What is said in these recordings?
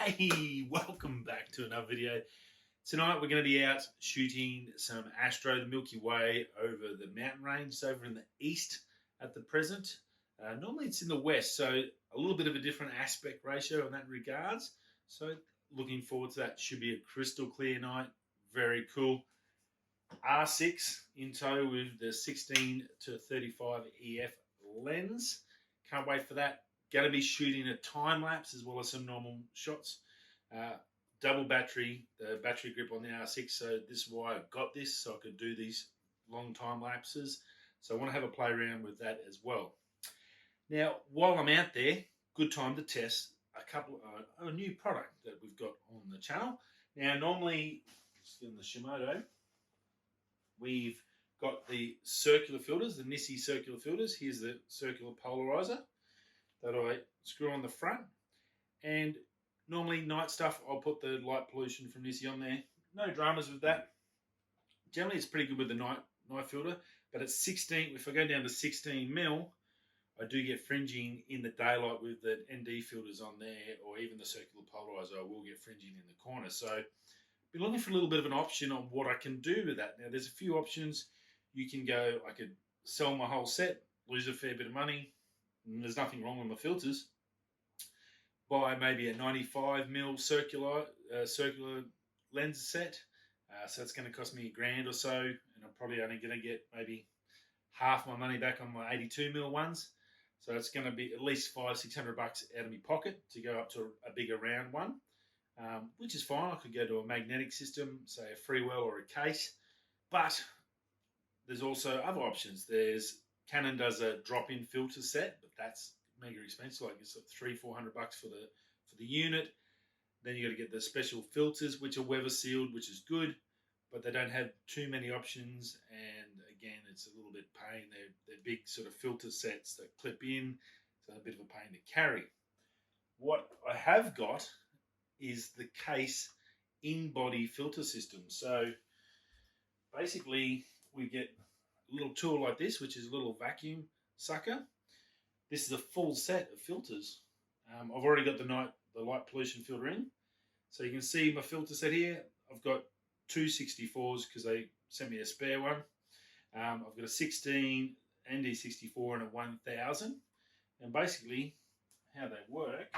Hey, welcome back to another video. Tonight we're going to be out shooting some astro, the Milky Way, over the mountain range. It's over in the east at the present. Normally it's in the west, so a little bit of a different aspect ratio in that regards. So looking forward to that. Should be a crystal clear night. Very cool. R6 in tow with the 16-35 EF lens. Can't wait for that. Going to be shooting a time lapse as well as some normal shots. Double battery, the battery grip on the R6, so this is why I got this, so I could do these long time lapses. So I want to have a play around with that as well. Now, while I'm out there, good time to test a new product that we've got on the channel. Now, normally, in the Shimoto, we've got the circular filters, the Nissi circular filters. Here's the circular polariser that I screw on the front, and normally night stuff I'll put the light pollution from Nissi on there. No dramas with that. Generally it's pretty good with the night filter, but at 16, if I go down to 16mm, I do get fringing in the daylight with the ND filters on there, or even the circular polarizer. I will get fringing in the corner. So been looking for a little bit of an option on what I can do with that. Now there's a few options. You can go, I could sell my whole set, lose a fair bit of money. There's nothing wrong with my filters. Buy maybe a 95mm circular lens set. So it's going to cost me $1,000 or so, and I'm probably only going to get maybe half my money back on my 82mm ones. So it's going to be at least $500-600 out of my pocket to go up to a bigger round one, which is fine. I could go to a magnetic system, say a Freewell or a Kase, but there's also other options. Canon does a drop-in filter set, but that's mega expensive. Like it's $300-400 for the unit. Then you got to get the special filters, which are weather sealed, which is good, but they don't have too many options. And again, it's a little bit pain. They're big sort of filter sets that clip in, so a bit of a pain to carry. What I have got is the Kase in-body filter system. So basically, we get a little tool like this, which is a little vacuum sucker. This is a full set of filters. I've already got the light pollution filter in. So you can see my filter set here. I've got two 64s because they sent me a spare one. I've got a 16 ND64 and a 1000. And basically how they work,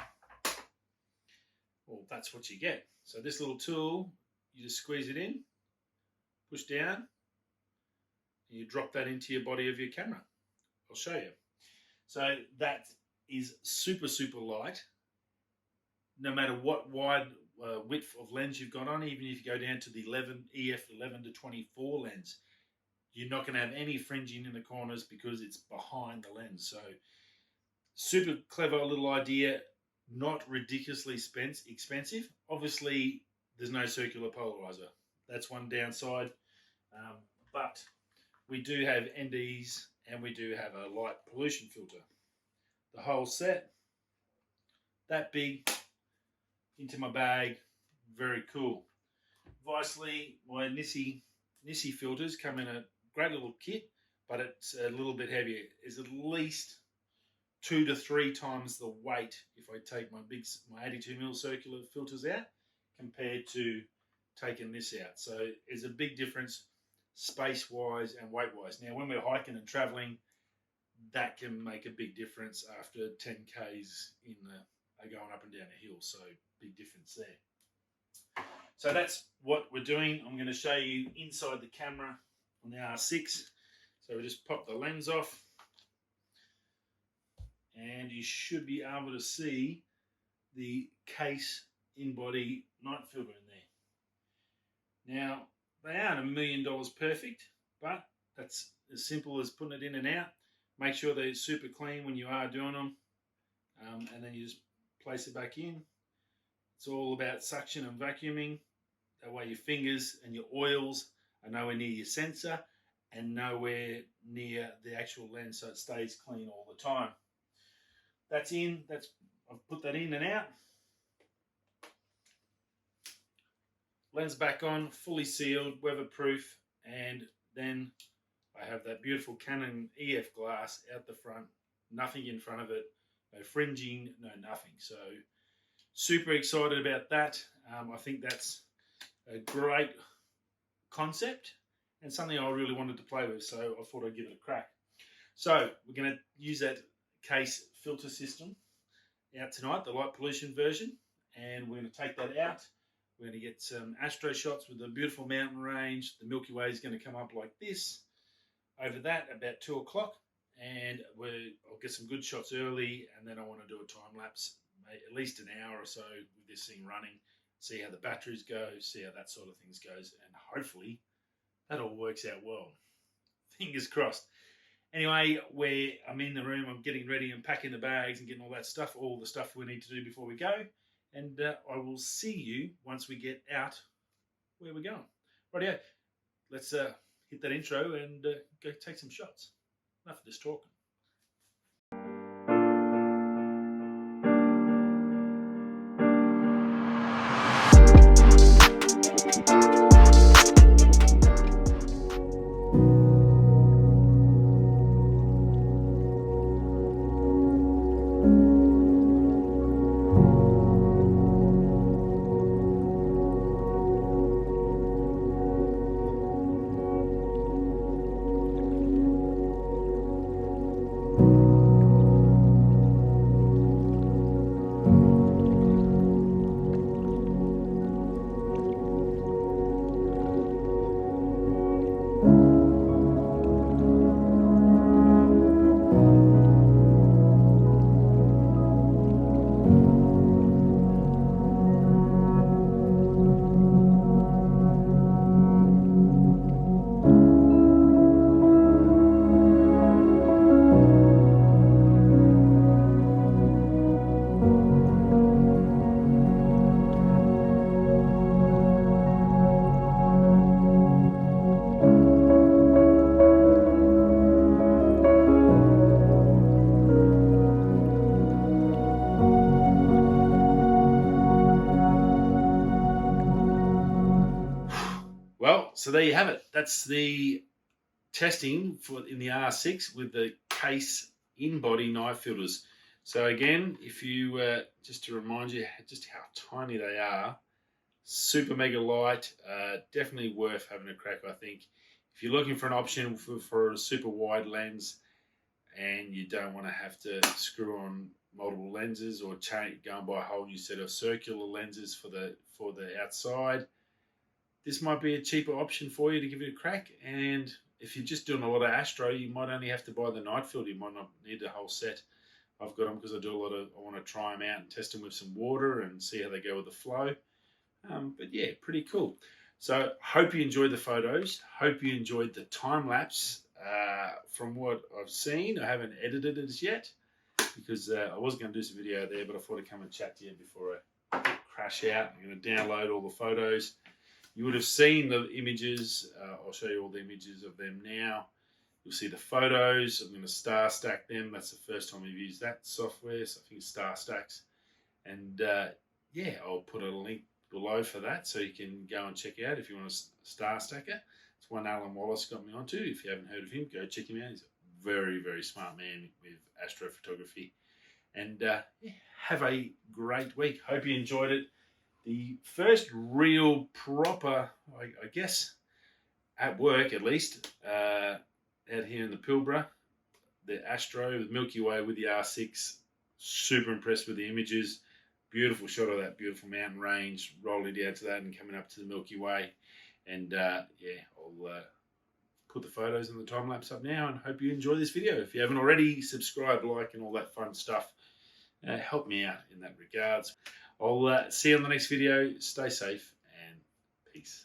well, that's what you get. So this little tool, you just squeeze it in, push down, and you drop that into your body of your camera. I'll show you. So that is super, super light. No matter what wide width of lens you've got on, even if you go down to the EF16-35mm lens, you're not going to have any fringing in the corners because it's behind the lens. So super clever little idea, not ridiculously expensive. Obviously, there's no circular polarizer. That's one downside. But we do have NDs and we do have a light pollution filter. The whole set, that big, into my bag, very cool. Obviously, my Nissi filters come in a great little kit, but it's a little bit heavier. It's at least 2 to 3 times the weight if I take my 82mm circular filters out compared to taking this out. So there's a big difference space-wise and weight-wise. Now, when we're hiking and traveling, that can make a big difference after 10Ks going up and down a hill. So big difference there. So that's what we're doing. I'm going to show you inside the camera on the R6. So we just pop the lens off, and you should be able to see the Kase in-body night filter in there. Now, they aren't $1 million perfect, but that's as simple as putting it in and out. Make sure they're super clean when you are doing them, and then you just place it back in. It's all about suction and vacuuming. That way your fingers and your oils are nowhere near your sensor and nowhere near the actual lens, so it stays clean all the time. That's in. I've put that in and out. Lens back on, fully sealed, weatherproof, and then I have that beautiful Canon EF glass out the front, nothing in front of it, no fringing, no nothing. So super excited about that. I think that's a great concept and something I really wanted to play with, so I thought I'd give it a crack. So we're going to use that Kase filter system out tonight, the light pollution version, and we're going to take that out. We're going to get some astro shots with a beautiful mountain range. The Milky Way is going to come up like this over that about 2 o'clock, and I'll get some good shots early, and then I want to do a time lapse, at least an hour or so with this thing running, see how the batteries go, see how that sort of things goes, and hopefully that all works out well. Fingers crossed. Anyway, I'm in the room, I'm getting ready and packing the bags and getting all that stuff, all the stuff we need to do before we go. And I will see you once we get out where we're going. Rightio, let's hit that intro and go take some shots. Enough of this talking. Well, so there you have it. That's the testing in the R6 with the Kase in-body night filters. So again, if you just to remind you just how tiny they are, super mega light, definitely worth having a crack. I think if you're looking for an option for a super wide lens and you don't want to have to screw on multiple lenses or go and buy a whole new set of circular lenses for the outside, this might be a cheaper option for you to give it a crack. And if you're just doing a lot of astro, you might only have to buy the night filter. You might not need the whole set. I've got them because I want to try them out and test them with some water and see how they go with the flow. But yeah, pretty cool. So hope you enjoyed the photos. Hope you enjoyed the time lapse. From what I've seen, I haven't edited it as yet because I was going to do some video there, but I thought I'd come and chat to you before I crash out. I'm going to download all the photos. You would have seen the images. I'll show you all the images of them now. You'll see the photos. I'm going to star stack them. That's the first time we've used that software, so I think Star Stacks. And yeah, I'll put a link below for that so you can go and check it out if you want to star stack it. It's one Alan Wallace got me onto. If you haven't heard of him, go check him out. He's a very, very smart man with astrophotography. And yeah, have a great week. Hope you enjoyed it. The first real proper, I guess, at work at least, out here in the Pilbara, the Astro, the Milky Way with the R6. Super impressed with the images. Beautiful shot of that beautiful mountain range, rolling down to that and coming up to the Milky Way. And yeah, I'll put the photos and the time lapse up now and hope you enjoy this video. If you haven't already, subscribe, like, and all that fun stuff. Help me out in that regards. I'll see you on the next video. Stay safe and peace.